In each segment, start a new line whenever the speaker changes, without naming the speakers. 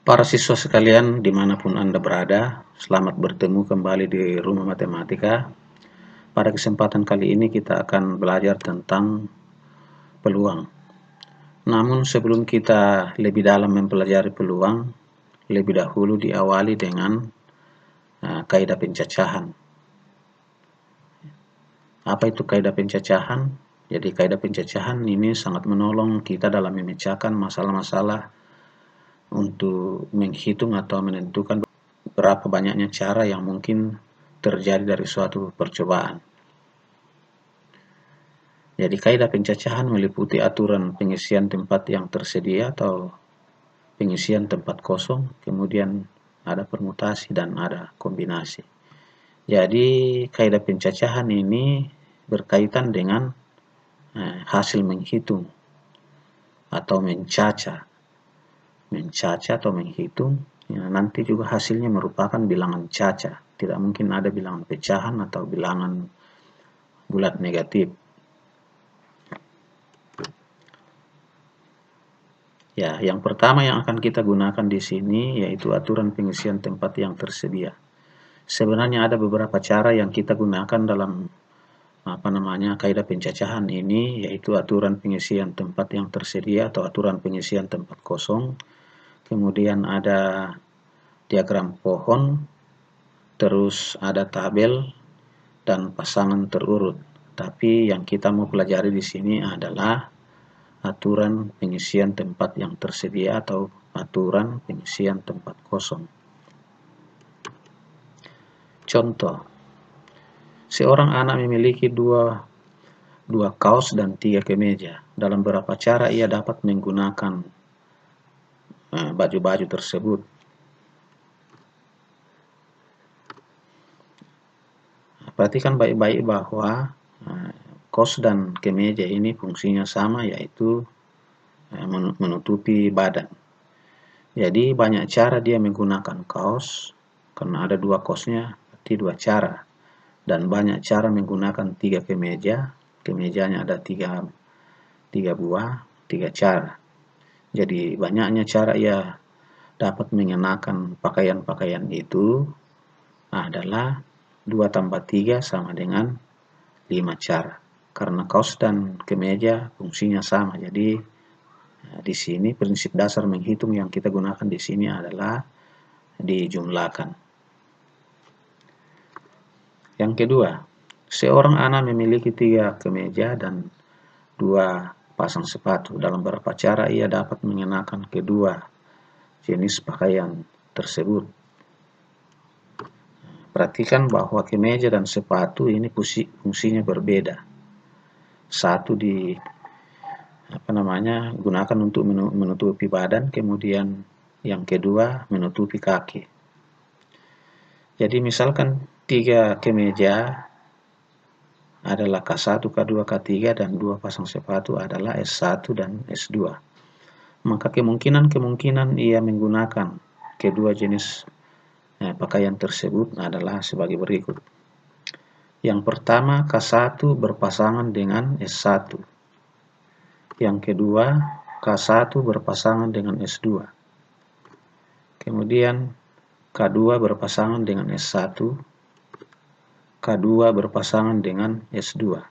Para siswa sekalian, dimanapun Anda berada, selamat bertemu kembali di Rumah Matematika. Pada kesempatan kali ini kita akan belajar tentang peluang. Namun sebelum kita lebih dalam mempelajari peluang, lebih dahulu diawali dengan kaidah pencacahan. Apa itu kaidah pencacahan? Jadi kaidah pencacahan ini sangat menolong kita dalam memecahkan masalah-masalah untuk menghitung atau menentukan berapa banyaknya cara yang mungkin terjadi dari suatu percobaan. Jadi kaidah pencacahan meliputi aturan pengisian tempat yang tersedia atau pengisian tempat kosong, kemudian ada permutasi dan ada kombinasi. Jadi kaidah pencacahan ini berkaitan dengan hasil menghitung atau mencaca atau menghitung. Nanti juga hasilnya merupakan bilangan caca. Tidak mungkin ada bilangan pecahan atau bilangan bulat negatif. Ya, yang pertama yang akan kita gunakan di sini yaitu aturan pengisian tempat yang tersedia. Sebenarnya ada beberapa cara yang kita gunakan dalam kaidah pencacahan ini, yaitu aturan pengisian tempat yang tersedia atau aturan pengisian tempat kosong. Kemudian ada diagram pohon, terus ada tabel dan pasangan terurut. Tapi yang kita mau pelajari di sini adalah aturan pengisian tempat yang tersedia atau aturan pengisian tempat kosong. Contoh, seorang anak memiliki dua kaos dan 3 kemeja. Dalam berapa cara ia dapat menggunakan baju-baju tersebut? Perhatikan baik-baik bahwa kaos dan kemeja ini fungsinya sama, yaitu menutupi badan. Jadi banyak cara dia menggunakan kaos, karena ada 2 kaosnya, berarti 2 cara. Dan banyak cara menggunakan 3 kemeja, kemejanya ada 3 buah, 3 cara. Jadi banyaknya cara ia dapat mengenakan pakaian-pakaian itu adalah 2 tambah 3 sama dengan 5 cara. Karena kaos dan kemeja fungsinya sama. Jadi di sini prinsip dasar menghitung yang kita gunakan di sini adalah dijumlahkan. Yang kedua, seorang anak memiliki 3 kemeja dan 2 pasang sepatu. Dalam berapa cara ia dapat mengenakan kedua jenis pakaian tersebut? Perhatikan bahwa kemeja dan sepatu ini fungsinya berbeda. Satu gunakan untuk menutupi badan, kemudian yang kedua menutupi kaki. Jadi misalkan 3 kemeja adalah K1, K2, K3 dan 2 pasang sepatu adalah S1 dan S2. Maka kemungkinan ia menggunakan kedua jenis pakaian tersebut adalah sebagai berikut. Yang pertama, K1 berpasangan dengan S1. Yang kedua, K1 berpasangan dengan S2. Kemudian K2 berpasangan dengan S1. K2 berpasangan dengan S2.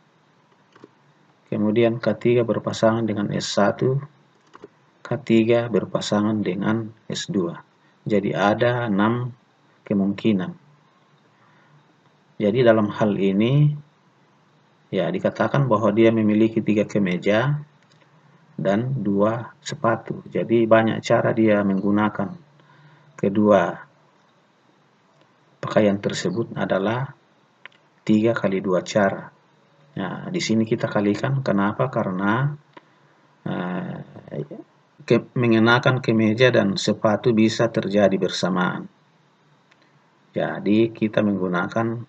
Kemudian K3 berpasangan dengan S1. K3 berpasangan dengan S2. Jadi ada 6 kemungkinan. Jadi dalam hal ini ya dikatakan bahwa dia memiliki 3 kemeja dan 2 sepatu. Jadi banyak cara dia menggunakan kedua pakaian tersebut adalah 3 kali 2 cara. Nah, di sini kita kalikan. Kenapa? Karena mengenakan kemeja dan sepatu bisa terjadi bersamaan. Jadi kita menggunakan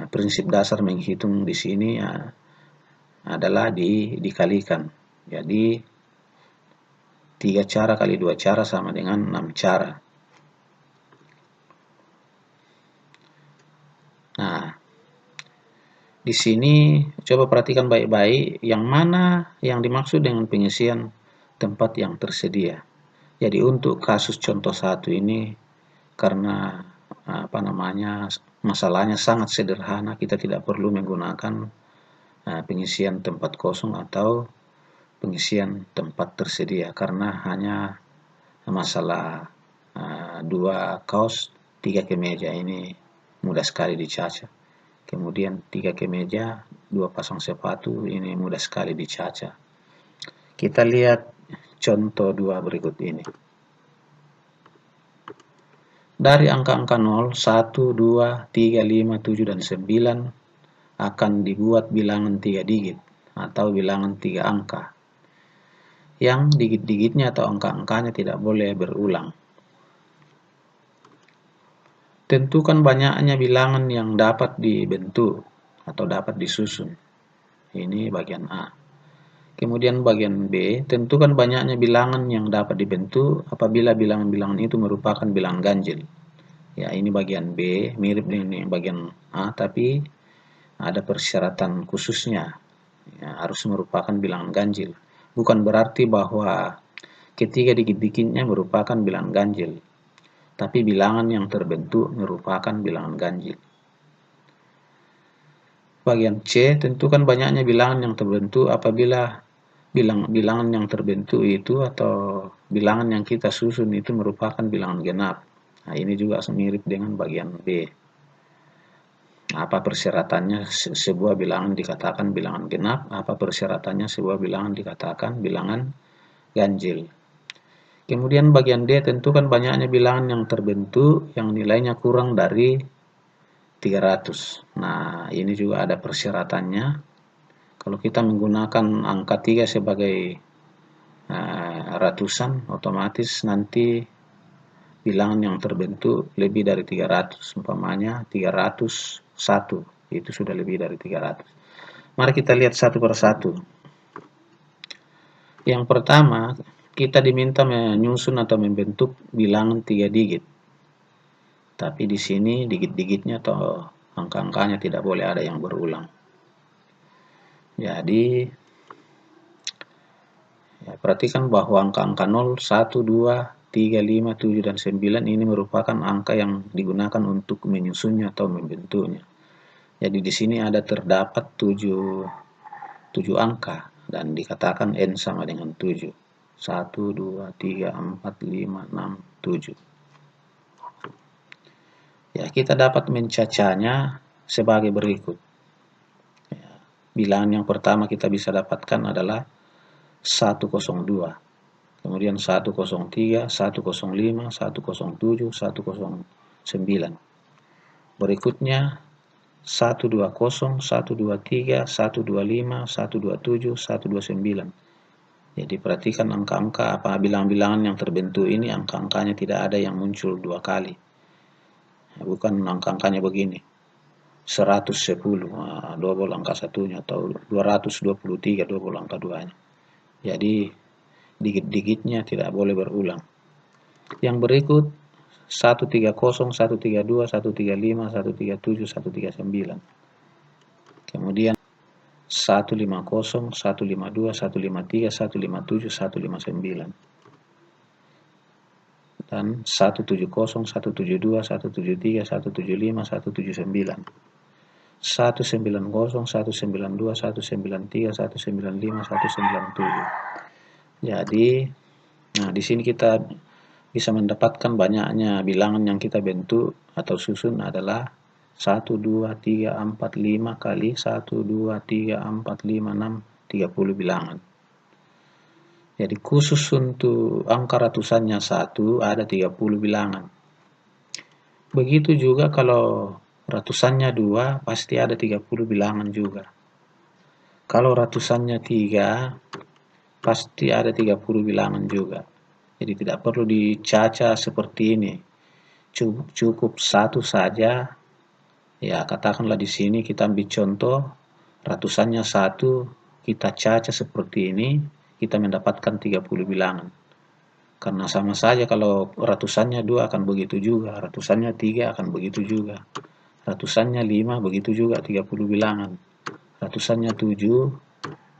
prinsip dasar menghitung di sini adalah dikalikan. Jadi 3 cara kali 2 cara sama dengan 6 cara. Nah, di sini coba perhatikan baik-baik yang mana yang dimaksud dengan pengisian tempat yang tersedia. Jadi untuk kasus contoh 1 ini karena masalahnya sangat sederhana, kita tidak perlu menggunakan pengisian tempat kosong atau pengisian tempat tersedia karena hanya masalah 2 kaos 3 kemeja ini mudah sekali dicaca. Kemudian 3 kemeja 2 pasang sepatu ini mudah sekali dicaca. Kita lihat contoh 2 berikut ini. Dari angka-angka 0, 1, 2, 3, 5, 7, dan 9 akan dibuat bilangan 3 digit atau bilangan 3 angka. Yang digit-digitnya atau angka-angkanya tidak boleh berulang. Tentukan banyaknya bilangan yang dapat dibentuk atau dapat disusun. Ini bagian A. Kemudian bagian B, tentukan banyaknya bilangan yang dapat dibentuk apabila bilangan-bilangan itu merupakan bilangan ganjil. Ya, ini bagian B, mirip dengan bagian A, tapi ada persyaratan khususnya. Ya, harus merupakan bilangan ganjil. Bukan berarti bahwa ketiga digit-digitnya merupakan bilangan ganjil, tapi bilangan yang terbentuk merupakan bilangan ganjil. Bagian C, tentukan banyaknya bilangan yang terbentuk apabila bilangan yang terbentuk itu atau bilangan yang kita susun itu merupakan bilangan genap. Nah, ini juga mirip dengan bagian B. Apa persyaratannya sebuah bilangan dikatakan bilangan genap? Apa persyaratannya sebuah bilangan dikatakan bilangan ganjil? Kemudian bagian D, tentukan banyaknya bilangan yang terbentuk yang nilainya kurang dari 300. Nah, ini juga ada persyaratannya. Kalau kita menggunakan angka 3 sebagai ratusan, otomatis nanti bilangan yang terbentuk lebih dari 300. Umpamanya 301, itu sudah lebih dari 300. Mari kita lihat satu persatu. Yang pertama, kita diminta menyusun atau membentuk bilangan 3 digit. Tapi di sini digit-digitnya atau angka-angkanya tidak boleh ada yang berulang. Jadi, ya, perhatikan bahwa angka-angka 0, 1, 2, 3, 5, 7, dan 9 ini merupakan angka yang digunakan untuk menyusunnya atau membentuknya. Jadi di sini ada terdapat 7 angka dan dikatakan N sama dengan 7. 1, 2, 3, 4, 5, 6, 7. Ya, kita dapat mencacanya sebagai berikut. Ya, bilangan yang pertama kita bisa dapatkan adalah 102. Kemudian 103, 105, 107, 109. Berikutnya 120, 123, 125, 127, 129. Jadi perhatikan angka-angka apa bilangan-bilangan yang terbentuk ini, angka-angkanya tidak ada yang muncul 2 kali. Bukan angka-angkanya begini. 110, double angka satunya, atau 223, double angka 2-nya. Jadi digit-digitnya tidak boleh berulang. Yang berikut 130, 132, 135, 137, 139. Kemudian 150, 152, 153, 157, 159. Dan 170, 172, 173, 175, 179. 190, 192, 193, 195, 197. Jadi, nah di sini kita bisa mendapatkan banyaknya bilangan yang kita bentuk atau susun adalah 1, 2, 3, 4, 5 kali 1, 2, 3, 4, 5, 6, 30 bilangan. Jadi khusus untuk angka ratusannya 1 ada 30 bilangan. Begitu juga kalau ratusannya 2 pasti ada 30 bilangan juga. Kalau ratusannya 3 pasti ada 30 bilangan juga. Jadi tidak perlu dicaca seperti ini. Cukup 1 saja. Ya, katakanlah di sini kita ambil contoh ratusannya 1, kita caca seperti ini, kita mendapatkan 30 bilangan. Karena sama saja kalau ratusannya 2 akan begitu juga, ratusannya 3 akan begitu juga. Ratusannya 5 begitu juga 30 bilangan. Ratusannya 7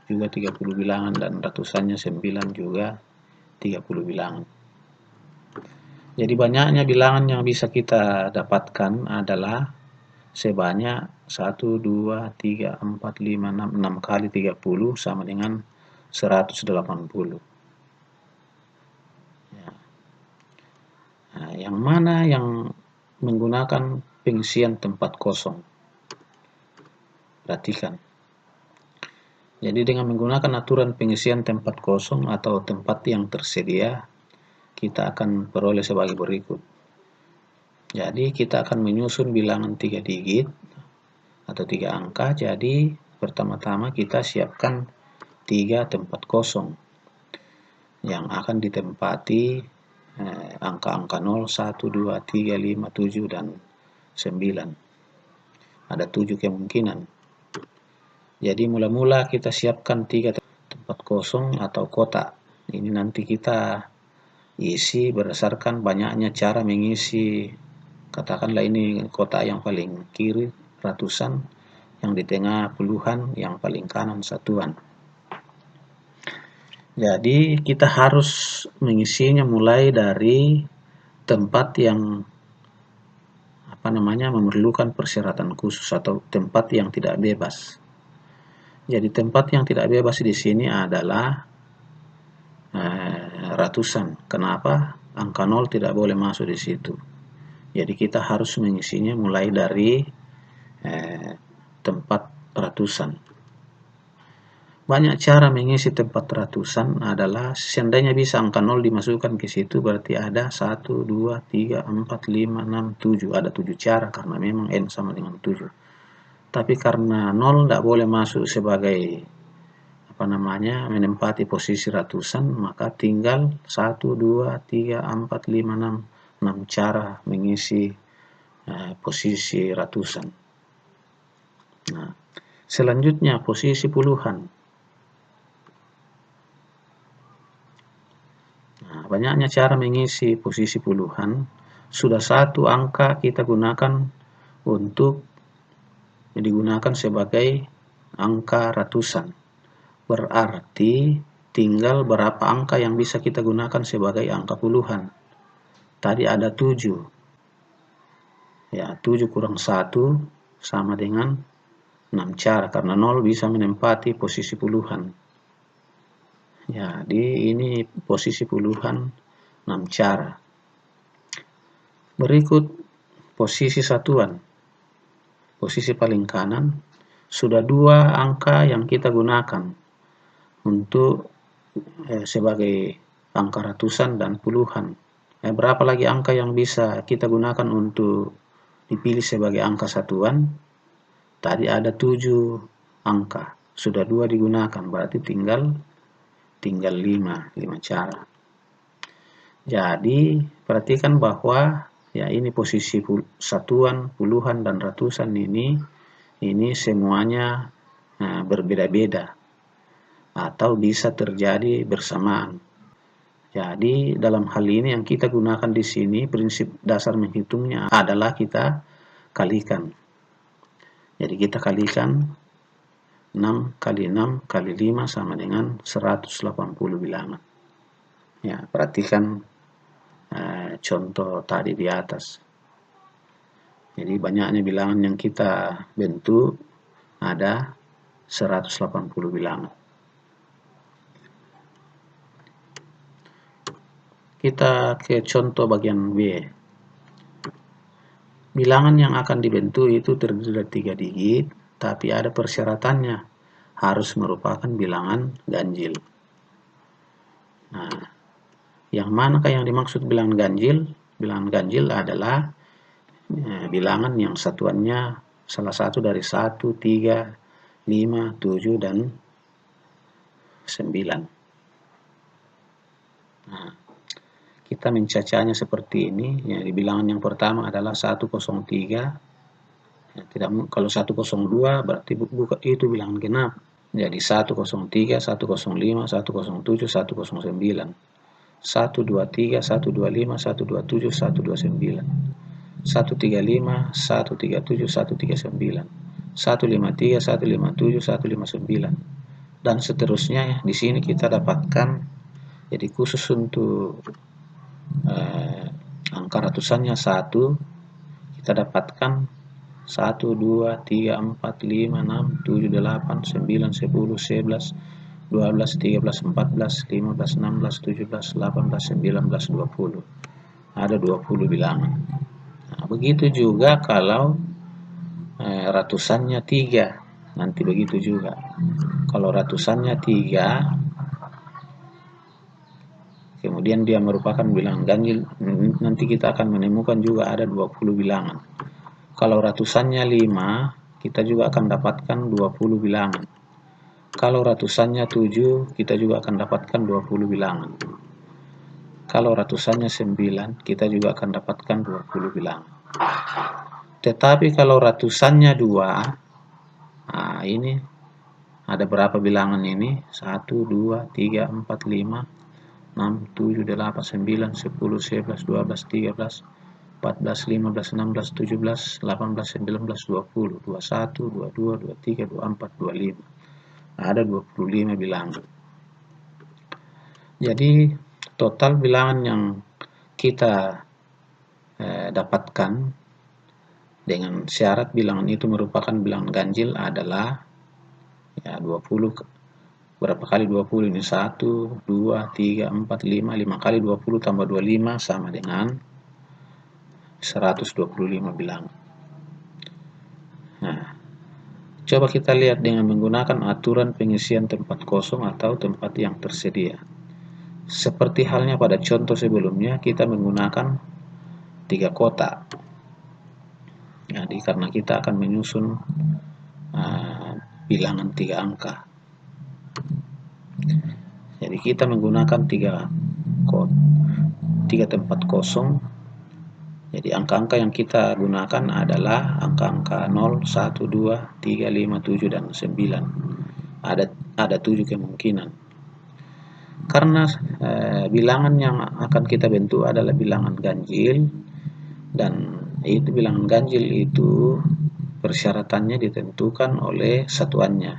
juga 30 bilangan dan ratusannya 9 juga 30 bilangan. Jadi banyaknya bilangan yang bisa kita dapatkan adalah sebanyak 1, 2, 3, 4, 5, 6 kali 30 sama dengan 180. Ya. Nah, yang mana yang menggunakan pengisian tempat kosong? Perhatikan. Jadi dengan menggunakan aturan pengisian tempat kosong atau tempat yang tersedia, kita akan peroleh sebagai berikut. Jadi kita akan menyusun bilangan 3 digit atau 3 angka. Jadi pertama-tama kita siapkan 3 tempat kosong yang akan ditempati angka-angka 0, 1, 2, 3, 5, 7, dan 9. Ada 7 kemungkinan. Jadi mula-mula kita siapkan 3 tempat kosong atau kotak. Ini nanti kita isi berdasarkan banyaknya cara mengisi. Katakanlah ini kotak yang paling kiri ratusan, yang di tengah puluhan, yang paling kanan satuan. Jadi kita harus mengisinya mulai dari tempat yang memerlukan persyaratan khusus atau tempat yang tidak bebas. Jadi tempat yang tidak bebas di sini adalah ratusan. Kenapa? Angka 0 tidak boleh masuk di situ. Jadi kita harus mengisinya mulai dari tempat ratusan. Banyak cara mengisi tempat ratusan adalah seandainya bisa angka 0 dimasukkan ke situ, berarti ada 1, 2, 3, 4, 5, 6, 7. Ada 7 cara karena memang N sama dengan 7. Tapi karena 0 tidak boleh masuk sebagai menempati posisi ratusan, maka tinggal 1, 2, 3, 4, 5, 6 cara mengisi posisi ratusan. Nah, selanjutnya posisi puluhan. Nah, banyaknya cara mengisi posisi puluhan. Sudah satu angka kita gunakan untuk digunakan sebagai angka ratusan. Berarti tinggal berapa angka yang bisa kita gunakan sebagai angka puluhan. Tadi ada 7. Ya, 7 kurang 1 sama dengan 6 cara, karena 0 bisa menempati posisi puluhan. Jadi ini posisi puluhan 6 cara. Berikut posisi satuan. Posisi paling kanan sudah 2 angka yang kita gunakan untuk sebagai angka ratusan dan puluhan. Berapa lagi angka yang bisa kita gunakan untuk dipilih sebagai angka satuan? Tadi ada 7 angka. Sudah 2 digunakan, berarti tinggal 5 cara. Jadi perhatikan bahwa ya ini posisi satuan, puluhan, dan ratusan ini semuanya berbeda-beda atau bisa terjadi bersamaan. Jadi dalam hal ini yang kita gunakan di sini, prinsip dasar menghitungnya adalah kita kalikan. Jadi kita kalikan 6 kali 6 kali 5 sama dengan 180 bilangan. Ya, perhatikan contoh tadi di atas. Jadi banyaknya bilangan yang kita bentuk ada 180 bilangan. Kita ke contoh bagian B. Bilangan yang akan dibentuk itu terdiri dari 3 digit, tapi ada persyaratannya, harus merupakan bilangan ganjil. Nah, yang manakah yang dimaksud bilangan ganjil? Bilangan ganjil adalah bilangan yang satuannya salah satu dari 1, 3, 5, 7, dan 9. Nah, kita mencacanya seperti ini. Ya, di bilangan yang pertama adalah 103. Ya, kalau 102 berarti itu bilangan genap. Jadi 103, 105, 107, 109. 123, 125, 127, 129. 135, 137, 139. 153, 157, 159. Dan seterusnya. Di sini kita dapatkan, jadi khusus untuk angka ratusannya 1, kita dapatkan 1, 2, 3, 4, 5, 6, 7, 8, 9, 10, 11, 12, 13, 14, 15, 16, 17, 18, 19, 20. Ada 20 bilangan. Nah, begitu juga kalau ratusannya 3. Nanti begitu juga. Kalau ratusannya 3, kemudian dia merupakan bilangan ganjil, nanti kita akan menemukan juga ada 20 bilangan. Kalau ratusannya 5, kita juga akan dapatkan 20 bilangan. Kalau ratusannya 7, kita juga akan dapatkan 20 bilangan. Kalau ratusannya 9, kita juga akan dapatkan 20 bilangan. Tetapi kalau ratusannya 2, nah ini ada berapa bilangan ini? 1, 2, 3, 4, 5, 6, 7, 8, 9, 10, 11, 12, 13, 14, 15, 16, 17, 18, 19, 20, 21, 22, 23, 24, 25. Ada 25 bilangan. Jadi total bilangan yang kita dapatkan dengan syarat bilangan itu merupakan bilangan ganjil adalah 20. Berapa kali 20 ini? 1, 2, 3, 4, 5. 5 kali 20 tambah 25 sama dengan 125 bilangan. Nah, coba kita lihat dengan menggunakan aturan pengisian tempat kosong atau tempat yang tersedia. Seperti halnya pada contoh sebelumnya, kita menggunakan 3 kotak. Jadi karena kita akan menyusun bilangan 3 angka. Jadi kita menggunakan 3 tempat kosong. Jadi angka-angka yang kita gunakan adalah angka-angka 0, 1, 2, 3, 5, 7, dan 9. Ada 7 kemungkinan. Karena bilangan yang akan kita bentuk adalah bilangan ganjil, dan itu bilangan ganjil itu persyaratannya ditentukan oleh satuannya.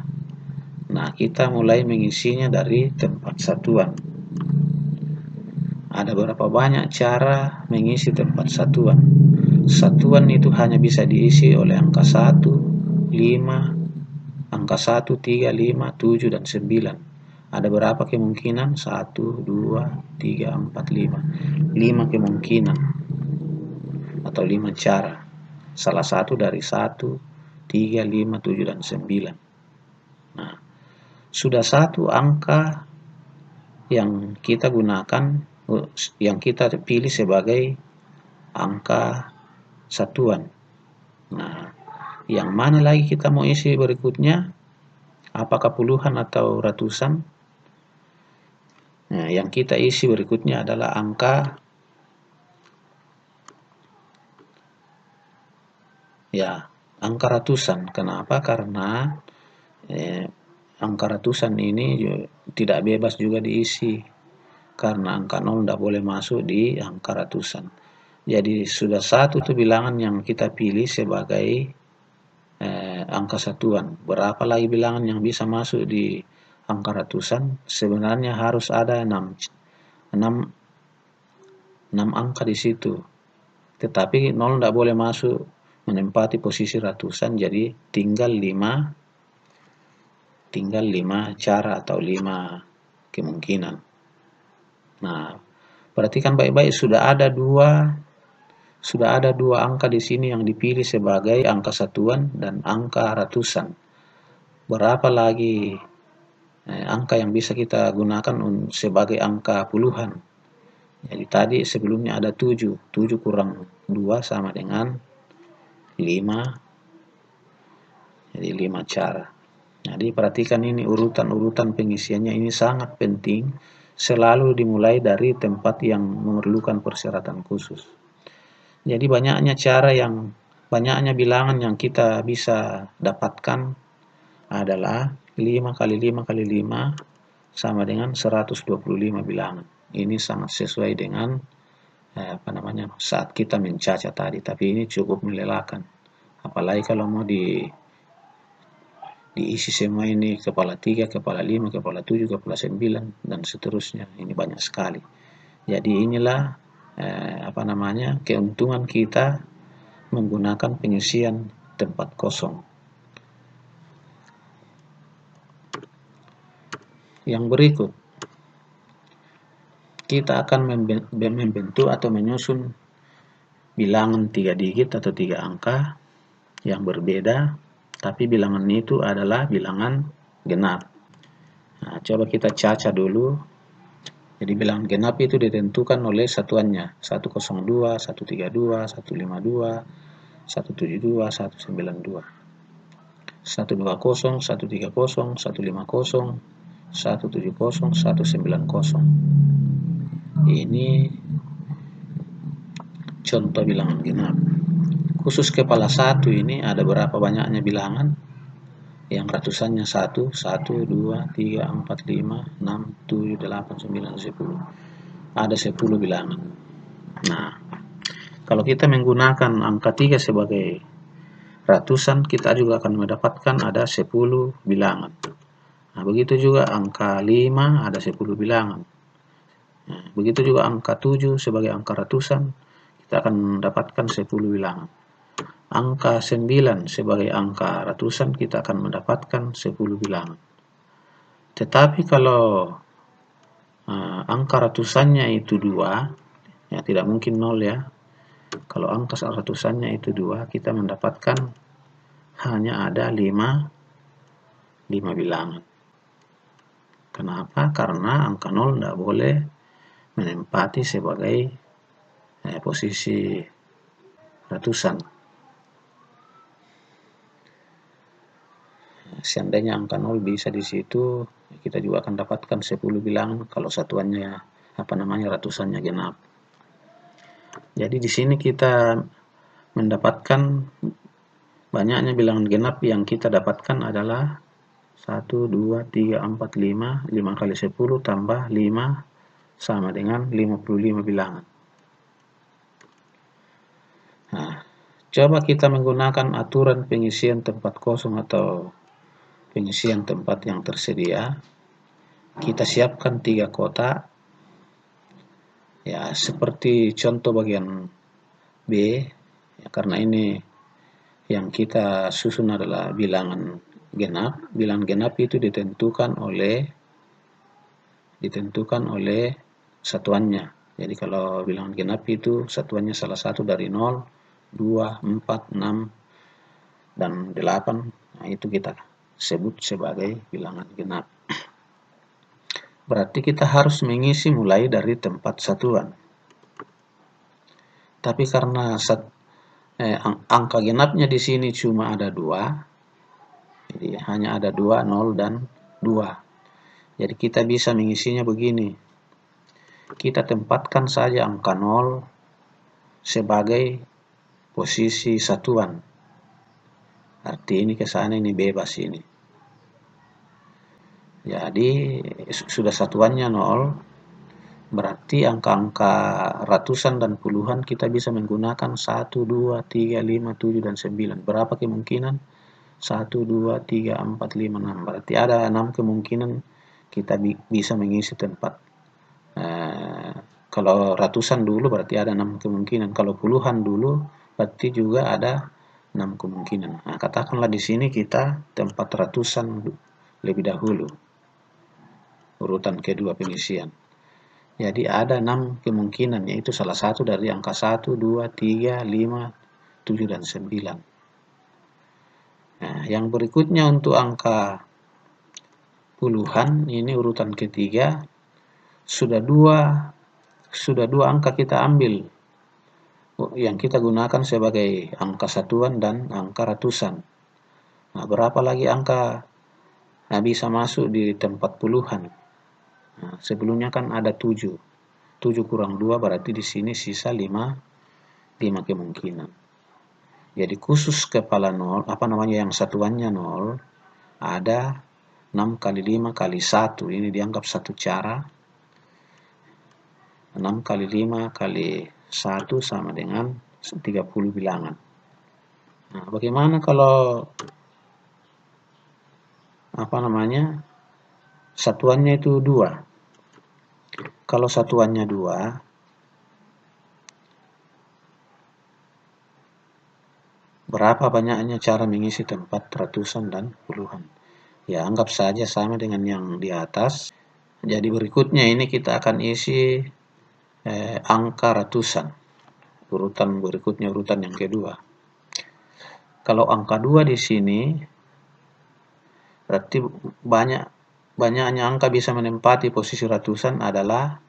Nah, kita mulai mengisinya dari tempat satuan. Ada berapa banyak cara mengisi tempat satuan? Satuan itu hanya bisa diisi oleh angka 1, 5, angka 1, 3, 5, 7, dan 9. Ada berapa kemungkinan? 1, 2, 3, 4, 5. 5 kemungkinan atau 5 cara. Salah satu dari 1, 3, 5, 7, dan 9. Nah, sudah satu angka yang kita gunakan, yang kita pilih sebagai angka satuan. Nah, yang mana lagi kita mau isi berikutnya? Apakah puluhan atau ratusan? Nah, yang kita isi berikutnya adalah angka ratusan. Kenapa? Karena angka ratusan ini tidak bebas juga diisi, karena angka 0 tidak boleh masuk di angka ratusan. Jadi sudah satu itu bilangan yang kita pilih sebagai angka satuan. Berapa lagi bilangan yang bisa masuk di angka ratusan? Sebenarnya harus ada 6 angka di situ. Tetapi 0 tidak boleh masuk menempati posisi ratusan, jadi tinggal 5 cara atau 5 kemungkinan. Nah, perhatikan baik-baik, sudah ada dua angka di sini yang dipilih sebagai angka satuan dan angka ratusan. Berapa lagi angka yang bisa kita gunakan sebagai angka puluhan? Jadi tadi sebelumnya ada 7. 7 kurang 2 sama dengan 5. Jadi 5 cara. Jadi perhatikan ini urutan-urutan pengisiannya ini sangat penting, selalu dimulai dari tempat yang memerlukan persyaratan khusus. Jadi banyaknya bilangan yang kita bisa dapatkan adalah 5 kali 5 kali 5 sama dengan 125 bilangan. Ini sangat sesuai dengan saat kita mencaca tadi, tapi ini cukup melelahkan. Apalagi kalau mau diisi semua ini kepala 3, kepala 5, kepala 7, kepala 9, dan seterusnya. Ini banyak sekali. Jadi inilah keuntungan kita menggunakan pengisian tempat kosong. Yang berikut, kita akan membentuk atau menyusun bilangan 3 digit atau 3 angka yang berbeda, tapi bilangan itu adalah bilangan genap. Nah, coba kita caca dulu. Jadi bilangan genap itu ditentukan oleh satuannya 102, 132, 152, 172, 192, 120, 130, 150, 170, 190. Ini contoh bilangan genap. Khusus kepala 1 ini ada berapa banyaknya bilangan? Yang ratusannya 1, 1, 2, 3, 4, 5, 6, 7, 8, 9, 10. Ada 10 bilangan. Nah, kalau kita menggunakan angka 3 sebagai ratusan, kita juga akan mendapatkan ada 10 bilangan. Nah, begitu juga angka 5 ada 10 bilangan. Nah, begitu juga angka 7 sebagai angka ratusan, kita akan mendapatkan 10 bilangan. Angka 9 sebagai angka ratusan, kita akan mendapatkan 10 bilangan. Tetapi kalau angka ratusannya itu 2, ya tidak mungkin 0 ya. Kalau angka ratusannya itu 2, kita mendapatkan hanya ada 5 bilangan. Kenapa? Karena angka 0 tidak boleh menempati sebagai posisi ratusan. Seandainya angka 0 bisa di situ, kita juga akan dapatkan 10 bilangan kalau satuannya ratusannya genap. Jadi di sini kita mendapatkan banyaknya bilangan genap yang kita dapatkan adalah 1, 2, 3, 4, 5. 5 kali 10 tambah 5 sama dengan 55 bilangan. Nah, coba kita menggunakan aturan pengisian tempat kosong atau pengisian tempat yang tersedia. Kita siapkan 3 kotak. Ya, seperti contoh bagian B, ya, karena ini yang kita susun adalah bilangan genap. Bilangan genap itu ditentukan oleh satuannya. Jadi kalau bilangan genap itu satuannya salah satu dari 0, 2, 4, 6, dan 8. Nah, itu kita sebut sebagai bilangan genap. Berarti kita harus mengisi mulai dari tempat satuan. Tapi karena angka genapnya di sini cuma ada 2, jadi hanya ada 2, 0 dan 2. Jadi kita bisa mengisinya begini. Kita tempatkan saja angka 0 sebagai posisi satuan. Arti ini ke sana, ini bebas ini. Jadi sudah satuannya 0, berarti angka-angka ratusan dan puluhan kita bisa menggunakan 1, 2, 3, 5, 7, dan 9. Berapa kemungkinan? 1, 2, 3, 4, 5, 6. Berarti ada 6 kemungkinan kita bisa mengisi tempat. Kalau ratusan dulu berarti ada 6 kemungkinan. Kalau puluhan dulu berarti juga ada 6 kemungkinan. Nah, katakanlah di sini kita tempat ratusan lebih dahulu. Urutan kedua pengisian. Jadi ada 6 kemungkinan, yaitu salah satu dari angka 1, 2, 3, 5, 7, dan 9. Nah, yang berikutnya untuk angka puluhan, ini urutan ketiga, sudah dua angka kita ambil, yang kita gunakan sebagai angka satuan dan angka ratusan. Nah, berapa lagi angka bisa masuk di tempat puluhan? Nah, sebelumnya kan ada 7. 7 kurang 2 berarti di sini sisa 5 kemungkinan. Jadi khusus kepala 0, yang satuannya 0, ada 6 kali 5 kali 1. Ini dianggap satu cara. 6 kali 5 kali 1 sama dengan 30 bilangan. Nah, bagaimana kalau satuannya itu 2? Kalau satuannya 2, Berapa banyaknya cara mengisi tempat ratusan dan puluhan? Ya, anggap saja sama dengan yang di atas. Jadi berikutnya ini kita akan isi angka ratusan. Urutan berikutnya urutan yang kedua. Kalau angka 2 di sini berarti banyaknya angka bisa menempati posisi ratusan adalah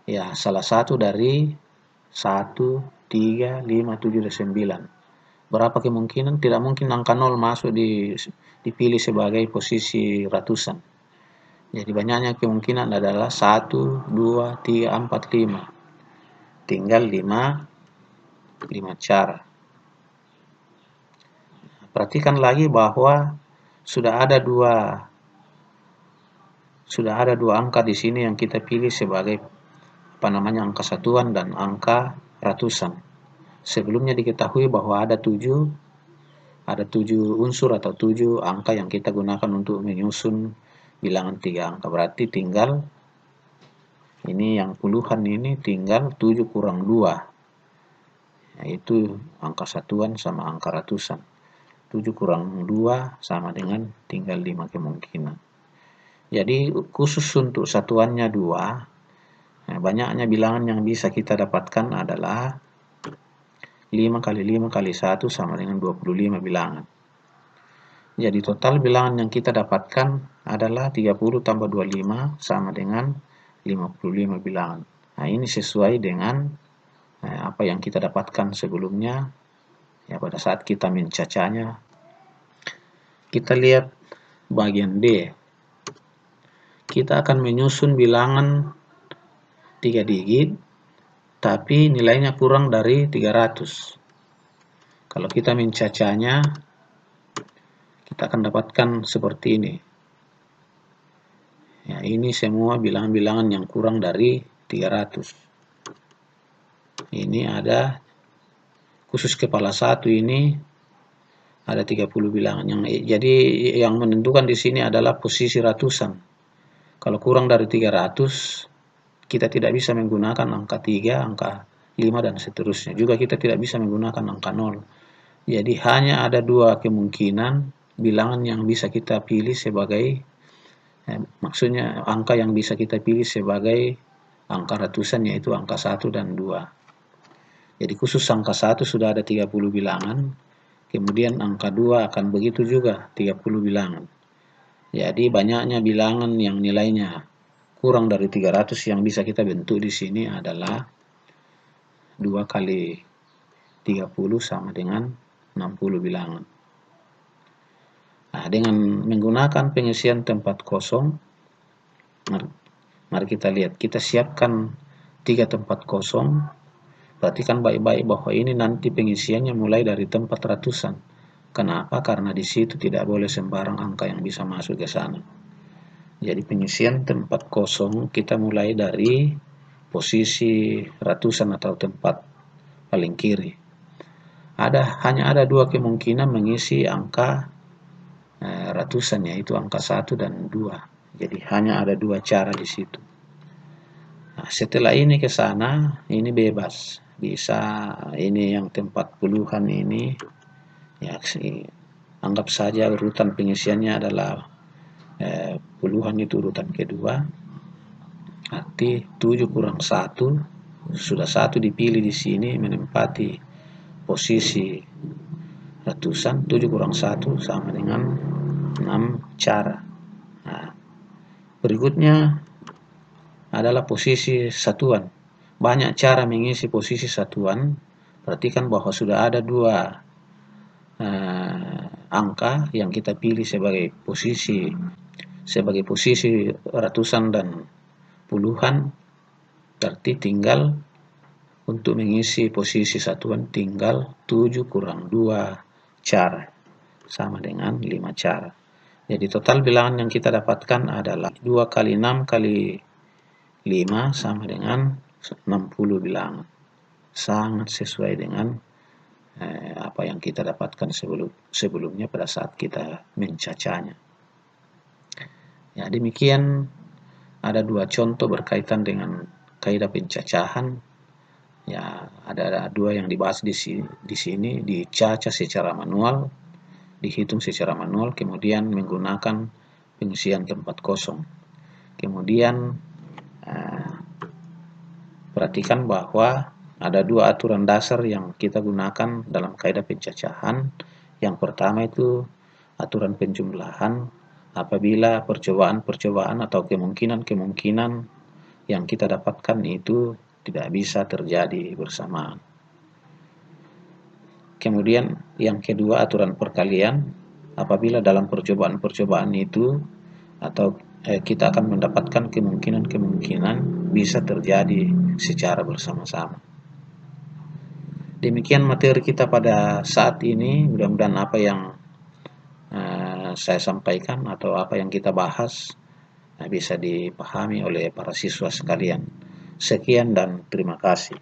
ya salah satu dari 1, 3, 5, 7, dan 9. Berapa kemungkinan? Tidak mungkin angka 0 masuk dipilih sebagai posisi ratusan. Jadi banyaknya kemungkinan adalah 1, 2, 3, 4, 5. Tinggal 5 cara. Perhatikan lagi bahwa sudah ada dua angka di sini yang kita pilih sebagai angka satuan dan angka ratusan. Sebelumnya diketahui bahwa ada 7 unsur atau 7 angka yang kita gunakan untuk menyusun bilangan 3 angka. Berarti tinggal ini yang puluhan ini tinggal 7 kurang 2, yaitu angka satuan sama angka ratusan. 7 kurang 2 sama dengan tinggal 5 kemungkinan. Jadi khusus untuk satuannya 2, banyaknya bilangan yang bisa kita dapatkan adalah 5 kali 5 kali 1 sama dengan 25 bilangan. Jadi total bilangan yang kita dapatkan adalah 30 tambah 25 sama dengan 55 bilangan. Nah, ini sesuai dengan apa yang kita dapatkan sebelumnya ya pada saat kita mencacanya. Kita lihat bagian D. Kita akan menyusun bilangan 3 digit tapi nilainya kurang dari 300. Kalau kita mencacanya kita akan dapatkan seperti ini. Ya, ini semua bilangan-bilangan yang kurang dari 300. Ini ada khusus kepala 1 ini ada 30 bilangan. Jadi yang menentukan di sini adalah posisi ratusan. Kalau kurang dari 300, kita tidak bisa menggunakan angka 3, angka 5 dan seterusnya. Juga kita tidak bisa menggunakan angka 0. Jadi hanya ada 2 kemungkinan bilangan yang bisa kita pilih sebagai maksudnya angka yang bisa kita pilih sebagai angka ratusan, yaitu angka 1 dan 2. Jadi khusus angka 1 sudah ada 30 bilangan, kemudian angka 2 akan begitu juga 30 bilangan. Jadi banyaknya bilangan yang nilainya kurang dari 300 yang bisa kita bentuk di sini adalah 2 kali 30 sama dengan 60 bilangan. Nah, dengan menggunakan pengisian tempat kosong, mari kita lihat. Kita siapkan 3 tempat kosong. Perhatikan baik-baik bahwa ini nanti pengisiannya mulai dari tempat ratusan. Kenapa? Karena di situ tidak boleh sembarang angka yang bisa masuk ke sana. Jadi pengisian tempat kosong kita mulai dari posisi ratusan atau tempat paling kiri. Hanya ada 2 kemungkinan mengisi angka ratusan, yaitu angka 1 dan 2. Jadi hanya ada 2 cara di situ. Nah, setelah ini ke sana, ini bebas. Bisa ini yang tempat puluhan ini, ya anggap saja urutan pengisiannya adalah puluhan itu urutan kedua. Arti 7 kurang 1, sudah 1 dipilih di sini menempati posisi ratusan. 7 kurang 1 sama dengan 6 cara. Nah, berikutnya adalah posisi satuan. Banyak cara mengisi posisi satuan. Perhatikan bahwa sudah ada 2 angka yang kita pilih sebagai posisi ratusan dan puluhan. Berarti tinggal untuk mengisi posisi satuan tinggal 7 kurang 2 cara sama dengan 5 cara. Jadi total bilangan yang kita dapatkan adalah 2 kali 6 kali 5 sama dengan 60 bilangan. Sangat sesuai dengan apa yang kita dapatkan sebelumnya pada saat kita mencacanya. Ya, demikian ada 2 contoh berkaitan dengan kaidah pencacahan Ya, ada dua yang dibahas di sini dicaca secara manual, dihitung secara manual, kemudian menggunakan pengisian tempat kosong. Kemudian perhatikan bahwa ada dua aturan dasar yang kita gunakan dalam kaidah pencacahan. Yang pertama itu aturan penjumlahan apabila percobaan-percobaan atau kemungkinan-kemungkinan yang kita dapatkan itu tidak bisa terjadi bersamaan. Kemudian yang kedua aturan perkalian apabila dalam percobaan-percobaan itu atau kita akan mendapatkan kemungkinan-kemungkinan bisa terjadi secara bersama-sama. Demikian materi kita pada saat ini. Mudah-mudahan apa yang saya sampaikan atau apa yang kita bahas bisa dipahami oleh para siswa sekalian. Sekian dan terima kasih.